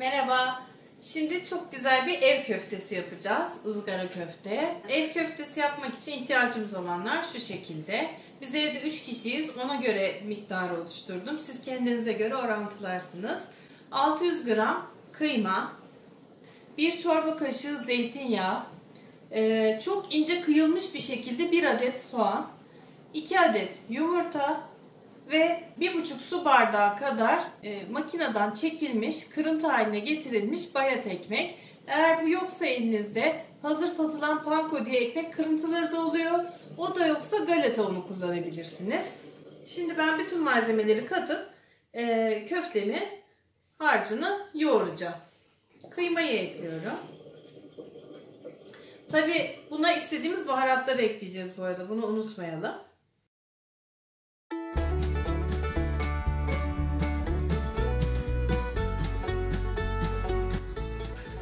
Merhaba. Şimdi çok güzel bir ev köftesi yapacağız. Izgara köfte. Ev köftesi yapmak için ihtiyacımız olanlar şu şekilde. Biz evde 3 kişiyiz. Ona göre miktarı oluşturdum. Siz kendinize göre orantılarsınız. 600 gram kıyma, 1 çorba kaşığı zeytinyağı, çok ince kıyılmış bir şekilde 1 adet soğan, 2 adet yumurta ve 1,5 su bardağı kadar makineden çekilmiş, kırıntı haline getirilmiş bayat ekmek. Eğer bu yoksa elinizde hazır satılan panko diye ekmek kırıntıları da oluyor. O da yoksa galeta unu kullanabilirsiniz. Şimdi ben bütün malzemeleri katıp köftemi, harcını yoğuracağım. Kıymayı ekliyorum. Tabi buna istediğimiz baharatları ekleyeceğiz bu arada. Bunu unutmayalım.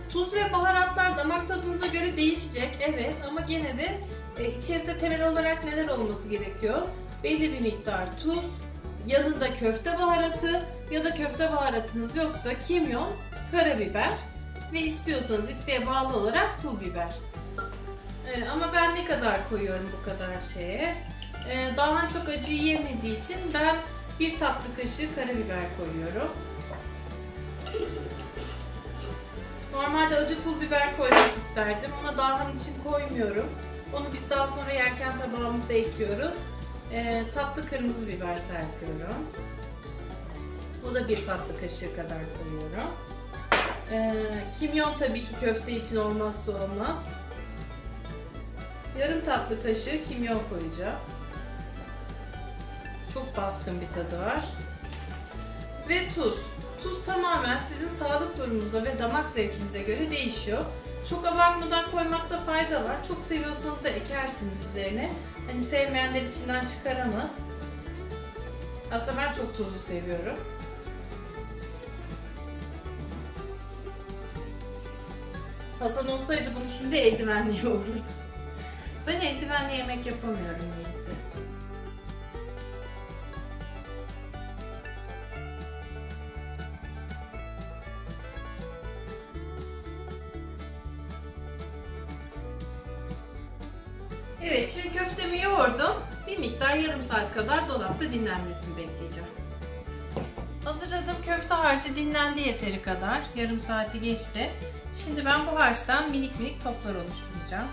Tuz ve baharatlar damak tadınıza göre değişecek. Evet, ama gene de içerisinde temel olarak neler olması gerekiyor? Belli bir miktar tuz, yanında köfte baharatı ya da köfte baharatınız yoksa kimyon, karabiber ve istiyorsanız isteğe bağlı olarak pul biber. Ama ben ne kadar koyuyorum bu kadar şeye? Daha çok acı yiyemediği için ben 1 tatlı kaşığı karabiber koyuyorum. Normalde acı pul biber koymak isterdim ama Dahan için koymuyorum. Onu biz daha sonra yerken tabağımızda ekliyoruz. Tatlı kırmızı biber serpiyorum. Bu da 1 tatlı kaşığı kadar koyuyorum. Kimyon tabii ki köfte için olmazsa olmaz. Yarım tatlı kaşığı kimyon koyacağım. Çok baskın bir tadı var. Ve tuz. Tuz tamamen sizin sağlık durumunuza ve damak zevkinize göre değişiyor. Çok abartmadan koymakta fayda var. Çok seviyorsanız da ekersiniz üzerine. Hani sevmeyenler içinden çıkaramaz. Aslında ben çok tuzlu seviyorum. Hasan olsaydı bunu şimdi eldivenle yoğururdu. Ben eldivenle yemek yapamıyorum neyse. Evet, şimdi köftemi yoğurdum. Bir miktar yarım saat kadar dolapta dinlenmesini bekleyeceğim. Hazırladığım köfte harcı dinlendi yeteri kadar. Yarım saati geçti. Şimdi ben bu harçtan minik minik toplar oluşturacağım.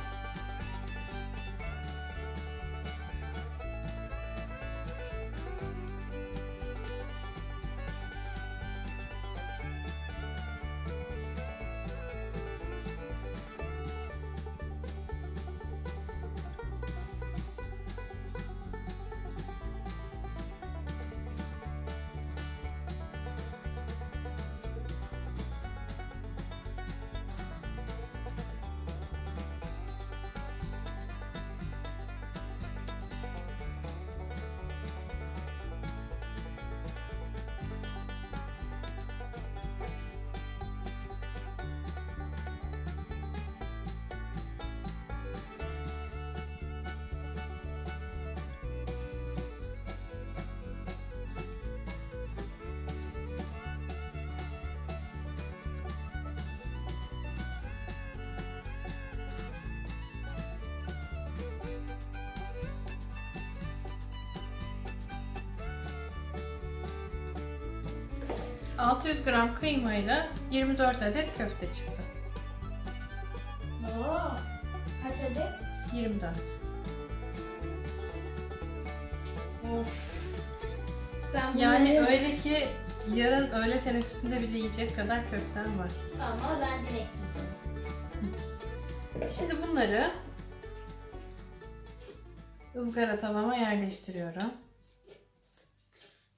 ...600 gram kıymayla 24 adet köfte çıktı. Oo, kaç adet? 24. Of. Yani öyle ki yarın öğle teneffüsünde bile yiyecek kadar köften var. Ama ben direkt yiyeceğim. Şimdi bunları ızgara tavama yerleştiriyorum.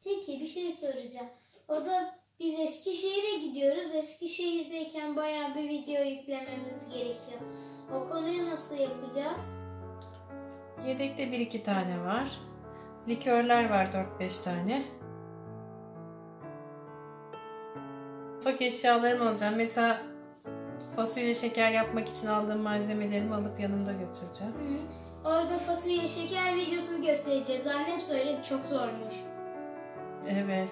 Peki bir şey soracağım. O da biz Eskişehir'e gidiyoruz. Eskişehir'deyken bayağı bir video yüklememiz gerekiyor. O konuyu nasıl yapacağız? Yedekte 1-2 tane var. Likörler var 4-5 tane. Mutfak eşyalarımı alacağım. Mesela fasulye şeker yapmak için aldığım malzemelerimi alıp yanımda götüreceğim. Orada fasulye şeker videosunu göstereceğiz. Annem söyledi, çok zormuş. Evet.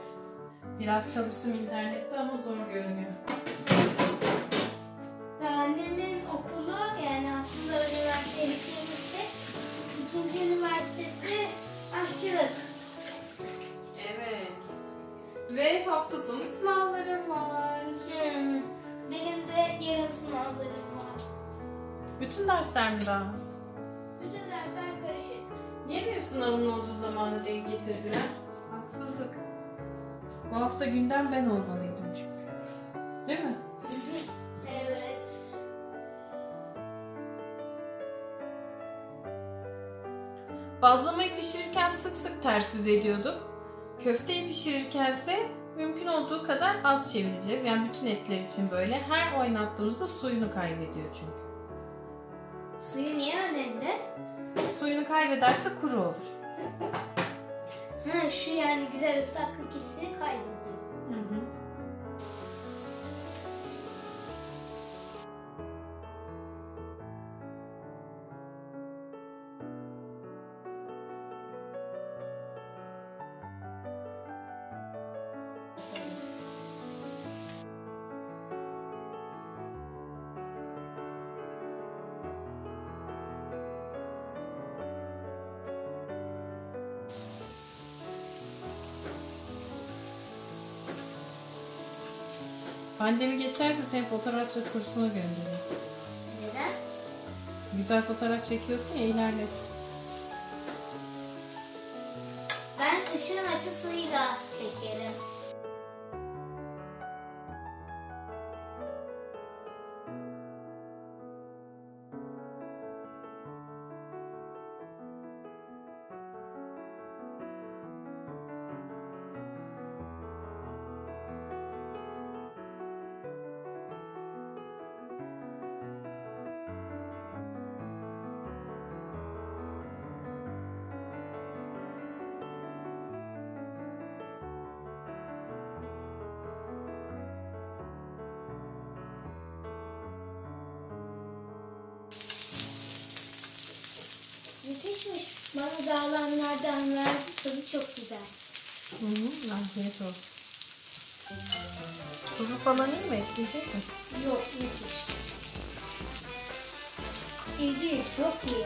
Biraz çalıştım internette ama zor görünüyor. annemin okulu, yani aslında üniversiteyi bitirmişti. 2. üniversitesi aşçılık. Evet. Ve hafta sonu sınavlarım var. Benim de yarın sınavlarım var. Bütün dersler mi daha? Bütün dersler karışık. Niye benim sınavım olduğu zamanı denk getirdiler? Haksızlık. Bu hafta gündem ben olmalıydım çünkü. Değil mi? Evet. Bazlamayı pişirirken sık sık ters yüz ediyorduk. Köfteyi pişirirkense mümkün olduğu kadar az çevireceğiz. Yani bütün etler için böyle. Her oynattığımızda suyunu kaybediyor çünkü. Suyu niye önemli? Suyunu kaybederse kuru olur. Şu yani güzel ıslaklık hissini kaybediyor. Hı hı. Pandemi geçerse seni fotoğrafçılık kursuna göndereyim. Neden? Güzel fotoğraf çekiyorsun ya, ilerle. Ben ışığın açısıyla çekerim. Müthişmiş. Bana dağılanlardan verdi. Tadı çok güzel. Hı hı, afiyet olsun. Tuzu falan iyi mi? Ekleyecek misin? Yok, müthiş. İyi değil, çok iyi.